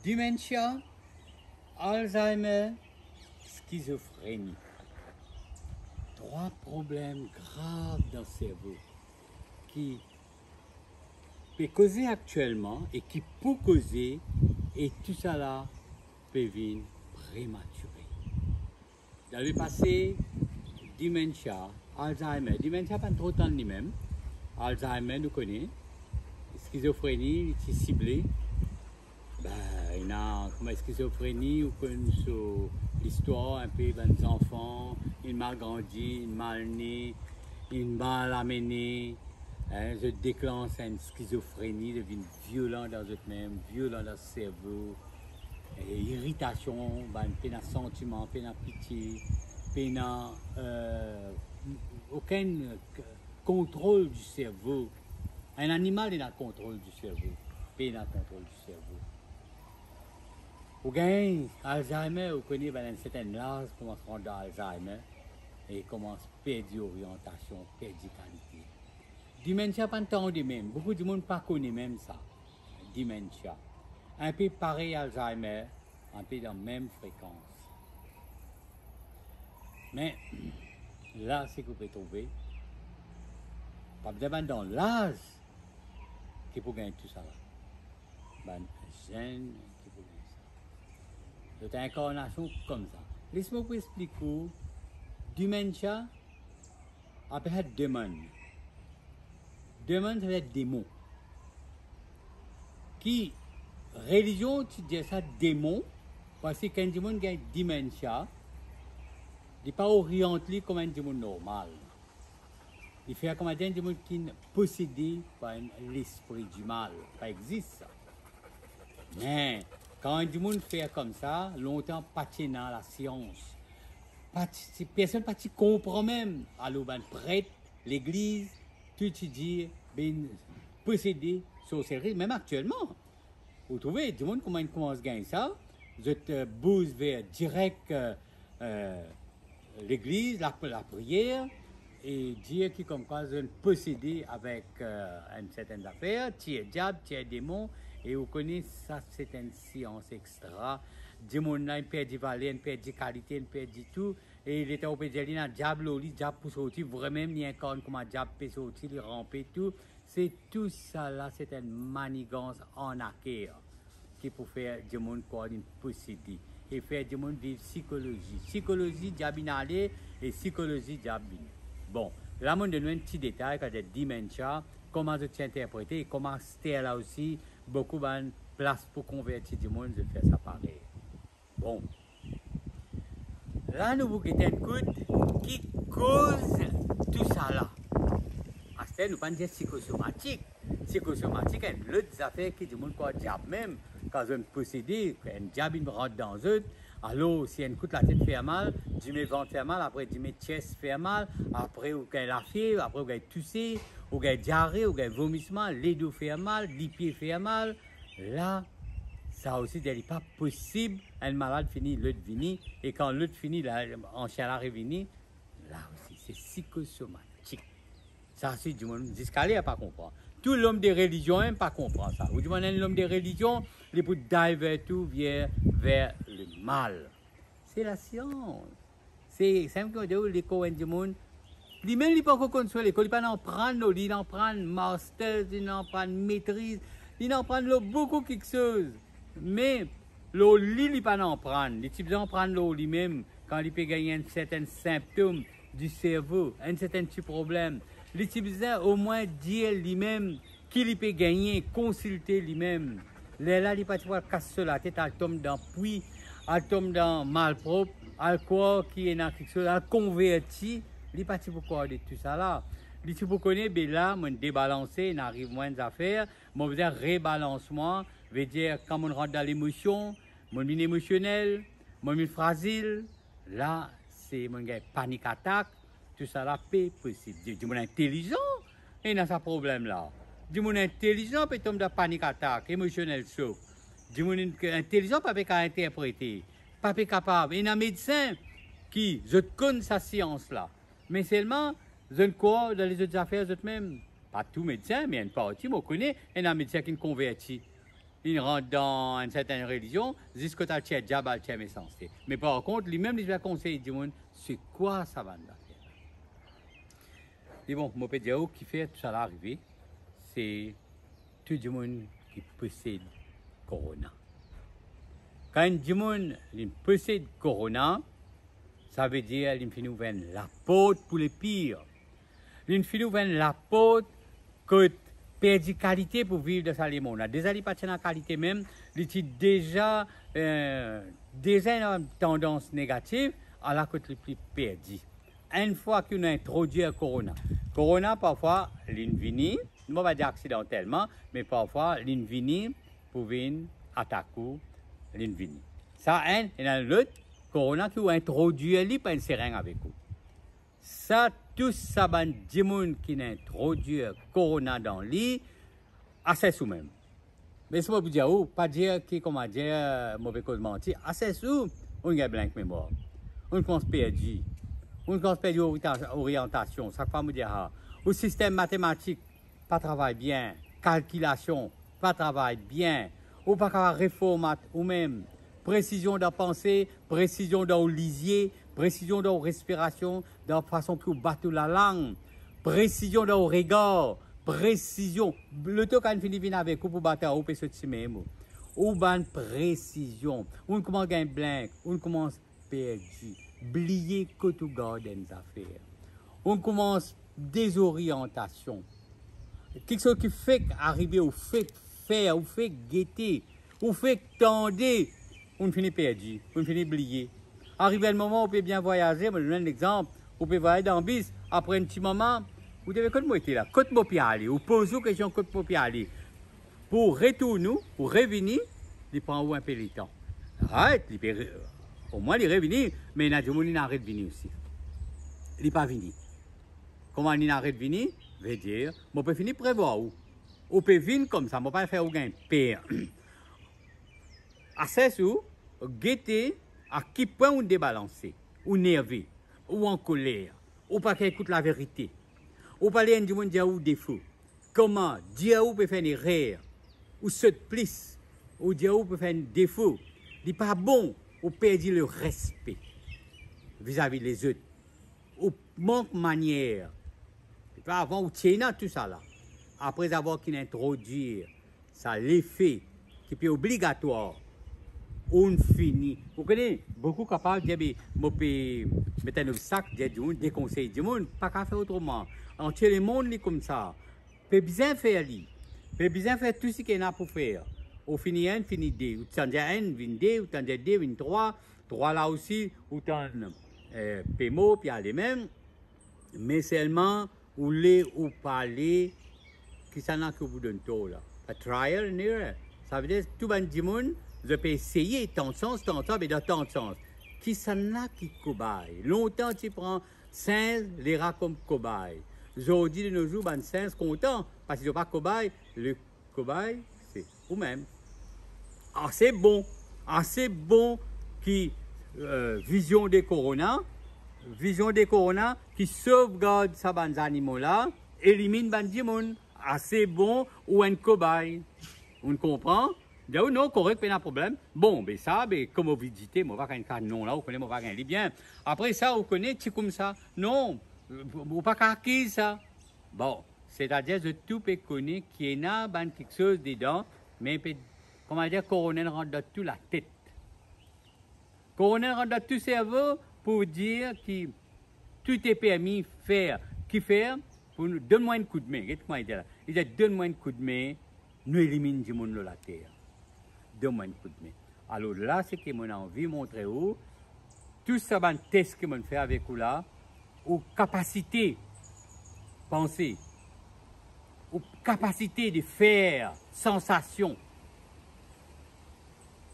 Dementia, Alzheimer, schizophrénie. Trois problèmes graves dans le cerveau qui peut causer actuellement et qui peut causer, et tout ça là peut venir prématuré. Dans le passé, dementia, Alzheimer, dementia pas trop temps lui-même, Alzheimer nous connaît, schizophrénie, c'est ciblé. Ben, il y a comme schizophrénie, ou connaît l'histoire un peu des enfants, ils mal grandi, ils mal né, ils mal amené, hein, je déclenche une schizophrénie, devient violent dans eux-mêmes, violent dans le cerveau, et irritation, ben, peine à sentiment, peine à pitié, peine à aucun contrôle du cerveau. Un animal est dans le contrôle du cerveau, peine à contrôle du cerveau. Ou gagne Alzheimer, vous connaissez un certain âge, commence à rendre Alzheimer et commence à perdre l'orientation, perdre la qualité. Dementia, pas tant de même. Beaucoup de monde ne connaît même ça. Dementia. Un peu pareil à Alzheimer, un peu dans la même fréquence. Mais là, c'est que vous pouvez trouver. Pas besoin dans l'âge qui peut gagner tout ça là. Ben, jeune. C'est une incarnation comme ça. Laisse-moi vous expliquer. Dementia, après démon. Démon, ça veut dire démon. Qui, religion, tu dis ça démon, parce que quand démon a dementia, il n'est pas orienté comme un démon normal. Il fait comme un démon qui est possédé par l'esprit du mal. Ça existe ça. Mais, quand un monde fait comme ça, longtemps pas dans la science. Personne ne comprend même. Alors, ben, prêtre, l'église, tout dit, ben, possédé, sorcellerie, même actuellement. Vous trouvez, du monde comment il commence à gagner ça, je te bouge vers direct l'église, la prière, et dire qui comme quoi je possédé avec une certaine affaire, tu es diable, tu es démon. Et vous connaissez ça, c'est une science extra. Du monde là, il perd du valeur, il perd du qualité, il perd du tout. Et il était au pédiatre, il y a un diable, le diable pour sortir, vraiment, il y a un comme un diable peut sortir, il ramper tout. C'est tout ça là, c'est une manigance en acquérir qui peut faire du monde quoi une possédé. Et faire du monde vivre psychologie. Psychologie, diable aller et psychologie, diable. Bon, là, on donne un petit détail quand il y a dementia, comment je t'interpréter et comment c'était là aussi. Beaucoup de place pour convertir du monde, je fais ça pareil. Bon. Là, nous vous guettons une écoute qui cause tout ça là. À ce nous ne parlons pas de psychosomatique. Psychosomatique, c'est l'autre affaire qui du monde quoi diable même. Quand on possédé, un diable il rentre dans eux. Alors, si une écoute la tête fait mal, du mets ventre fait mal, après du mets chest fait mal, après vous avez la fièvre, après vous avez toussé, vous avez diarrhée, vous avez vomissement, les dos fait mal, les pieds fait mal. Là, ça aussi, il n'est pas possible. Un malade finit, l'autre finit, et quand l'autre finit, en chaleur revenu, là aussi, c'est psychosomatique. Ça, c'est du monde, jusqu'à là, pas comprendre. Tout l'homme de religion n'aime pas comprendre ça. Ou du moins, l'homme de religion, il peut divertir tout vers le mal. C'est la science. C'est simplement les coins du monde. Lui-même, il n'est pas encore sur l'école, il ne peut pas en prendre, il en prend master, il en prend maîtrise, il en prend beaucoup quelque chose. Mais, le lit, il ne peut pas en prendre. Les types en prendre lui-même quand il peut gagner un certain symptôme du cerveau, un certain petit problème. Les types au moins dire lui-même qu'il peut gagner, consulter lui-même. Là, il peut pas casser la tête, elle tombe dans puits, elle tombe dans malpropre, elle croit qu'il est dans quelque chose, elle convertit. Il n'est pas pour de tout ça là. Il est pour connaître, ben là, on débalancer, on arrive moins d'affaires, on veut dire rebalancement, veut dire quand on rentre dans l'émotion, on est émotionnel, on est fragile, là, c'est mon gars panique attaque, tout ça là, c'est possible. Du monde intelligent, il a ce problème là. Du monde intelligent peut tomber dans panique attaque, émotionnel choc. Du monde intelligent pas interpréter, pas capable. Il y a un médecin qui, je connais sa science là. Mais seulement, je ne crois dans les autres affaires, eux-mêmes. Pas tout médecin, mais une partie, je connais, il y a un médecin qui me convertit. il rentre dans une certaine religion, jusqu'à ce que tu as le sensé. Mais par contre, lui-même, il va conseiller du monde, c'est quoi ça va faire? Et bon, mon père qui fait tout ça arriver, c'est tout le monde qui possède Corona. Quand du monde possède Corona, ça veut dire qu'il finit ouvrir la porte pour les pires. Il finit ouvrir la porte que perdu qualité pour vivre de ça les monde. Déjà, il pas de qualité même, il est déjà une tendance négative à la côté plus perdu. Une fois qu'on a introduit le Corona parfois, il vient, je ne vais pas dire accidentellement, mais parfois, il vient pour venir attaquer, il vient. Ça, et dans l'autre, Corona qui a introduit, il pas une seringue avec vous. Ça, tout ça, des gens qui ont introduit Corona dans lit, assez sous même. Mais c'est pas pour dire, pas dire qui, comment dire, mauvais cause mentir, assez sous, on a blanc mémoire. On commence perdu. On commence perdu orientation. Ça fait me dire, le système mathématique, pas travaille bien. Calculation, pas travaille bien. Ou pas qu'à réforme ou même. Précision dans la pensée, précision dans le lisier, précision dans la respiration, dans la façon pour battre la langue, précision dans le regard, précision. Le temps quand finit vient avec vous pour battre, vous pouvez se même. Ou ban précision. On commence à gagner blanc, on commence perdu. Oublier que tout garde des affaires. On commence désorientation. Quelque chose qui fait arriver au fait faire, ou fait guetter, ou fait tendre. On finit perdu, on finit oublié. Arrivé le moment où vous pouvez bien voyager, je vous donne un exemple, vous pouvez voyager dans le bus, après un petit moment, vous devez quand être là, quand vous pouvez aller, vous posez une question quand vous pouvez aller. Pour retourner, pour revenir, il prend un peu de temps. Arrête, au moins il revient, mais il y a des gens qui arrêtent de venir aussi. Il n'est pas venu. Comment il arrête de venir? Veut dire, on peut finir prévoir où. On peut venir comme ça, on ne peut pas faire aucun père. À ce sous, guetter à qui point on débalancé, ou nerveux, ou en colère, ou pas qu'il écoute la vérité, ou pas les du monde dire ou défaut. Comment dire ou peut faire une erreur, ou se plisse, ou dire ou peut faire un défaut, n'est pas bon, ou perdre le respect vis-à-vis des autres, ou manque manière. Avant, ou tient tout ça là. Après avoir qu'il introduit ça, l'effet qui est obligatoire. On finit. Vous connaissez, beaucoup capables de dire, je peux mettre un sac, des conseils du monde, pas qu'à faire autrement. Entier le monde comme ça. Peut bien faire lui. Peut bien faire tout ce qu'il y a pour faire. Au fini un, fini deux. Ou t'en dis un, vin deux, ou t'en dis deux, vin trois. Trois là aussi, ou t'en PMO, puis les mêmes. Mais seulement, ou les ou parler, qui s'en a que vous donne tout là. A trial and error. Ça veut dire tout le monde. Je peux essayer tant de sens, mais dans tant de sens. Qui s'en a qui cobaye? Longtemps, tu prends 5 les rats comme cobaye. Aujourd'hui, de nos jours, ben 5 content parce qu'ils n'ont pas cobaye. Le cobaye, c'est vous-même. Assez bon qui vision des corona qui sauvegarde ces animaux-là, élimine les gens. Assez bon ou un cobaye. On comprend? Non, correct, pas de problème. Bon, ben ça, ben, comme vous dites, moi, va un non là, vous connaissez, moi, va un bien. Après ça, vous connaissez, c'est comme ça. Non, vous pas qu'à ça. Bon, c'est-à-dire, je tout peut connaître qu'il y a quelque chose dedans, mais, comment dire, coronel rentre dans toute la tête. Coronel rentre dans tout le cerveau pour dire que tout est permis faire. Qui faire? Pour nous, donne-moi un coup de main. Regardez-moi, il dit, donne-moi un coup de main, nous éliminons du monde de la terre. Donne-moi un coup de main. Alors là, c'est que mon envie de montrer où tout ça, c'est un test que je fais avec vous là, ou capacité penser, ou capacité de faire sensation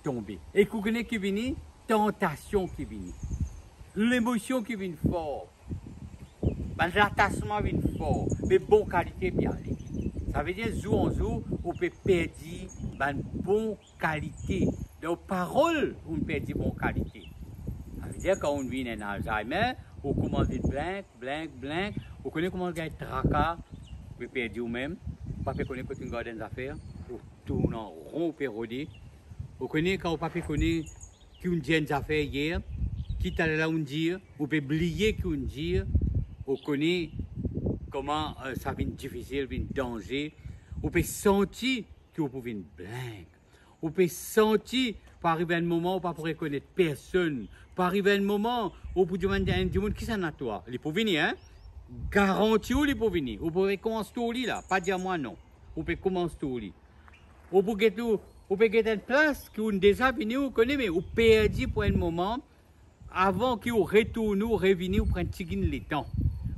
tomber. Et vous connaissez qui vient, tentation qui vient, l'émotion qui vient fort, l'attachement vient fort, mais bonne qualité bien aller. Ça veut dire, jour en jour, on peut perdre une bonne qualité. De paroles, on perd une bonne qualité. Ça veut dire, quand on vit un Alzheimer, on commence à blank. On connaît comment on gagne tracas, on peut perdre vous-même. On ne peut pas connaître que tu gardes des affaires. Vous tournez en rond, pérodé. Vous connaissez quand vous ne connaissez pas qui on dit une affaire hier, qui t'a là on dit, vous pouvez oublier qui on dit, vous connaissez comment ça vient difficile, vient danger. Vous pouvez sentir que vous pouvez une blanque. Vous pouvez sentir, par arriver un moment où vous ne pourrez connaître personne. Par arriver un moment où vous demandez à un monde qui s'en a toi. Il peut venir, hein? Garantie où il peut venir. Vous pouvez commencer tout lit là, pas dire moi non. Vous pouvez commencer tout lit. Vous pouvez get une place que vous déjà venu, vous connaissez, mais vous perdez pour un moment avant que vous retournez, vous revenez, vous prenez le temps.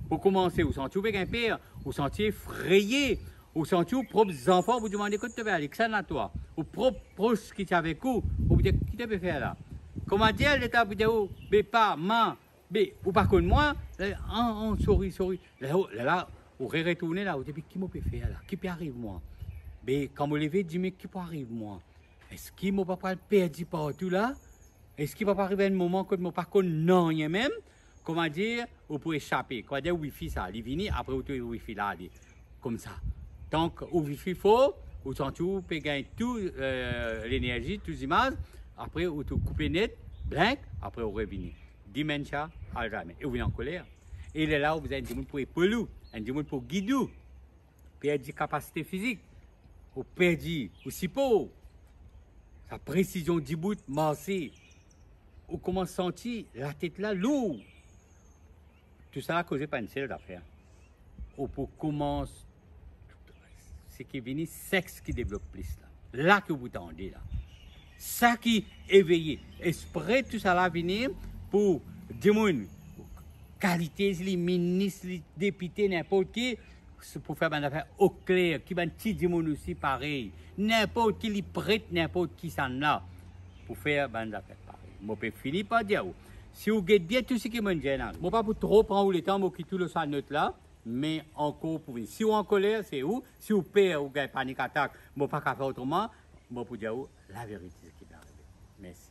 Pour commencer, vous sentez avec un père, vous sentez effrayé, vous sentez vos propres enfants, vous demandez quoi tu veux aller, que ça n'a toi. Vos propres proches qui sont avec vous, vous vous dites, qui tu peux faire là? Comment dire, l'État vous dit, mais pas, mais, ou par contre moi, sorry. Là, vous retournez là, vous dites, qui me peut faire là? Qui peut arriver moi? Mais quand vous levez, dites, mais qui peut arriver moi? Est-ce qu'il ne va pas perdre partout là? Est-ce qu'il ne va pas arriver un moment que je ne pas non, rien même? Comment dire, vous pouvez échapper. Comment dire, Wi-Fi ça, il vient, après vous trouvez Wi-Fi là, comme ça. Donc, au Wi-Fi faux, vous sentez, vous pouvez gagner toute l'énergie, toutes les images, après vous coupez net, blank, après vous revenez. Dementia, à jamais. Et vous êtes en colère. Et il est là où vous avez un démon pour épauler, un démon pour guider, perdre des capacités physiques, vous perdez aussi pour sa précision du bout, marcher. Vous commencez à sentir la tête là lourde. Tout ça à cause de pas une seule affaire. Ou pour commencer, c'est qui vient sexe qui développe plus là. Là que vous tendez là. Ça qui éveillé. Esprit tout ça là venir pour des gens, qualité, les ministres, les députés, n'importe qui, pour faire une affaire au clair, qui va un petit démon aussi pareil. N'importe qui les prête, n'importe qui s'en là. Pour faire une affaire pareil. Je peux finir par dire, si vous guettez bien tout ce qui me gêne, je ne pas pour trop prendre le temps pour quitter le sa note là, mais encore pour venir. Si vous en colère, c'est où? Si vous perdez ou gagnez panique attaque, je ne peux pas faire autrement, je peux dire la vérité qui est arrivée. Merci.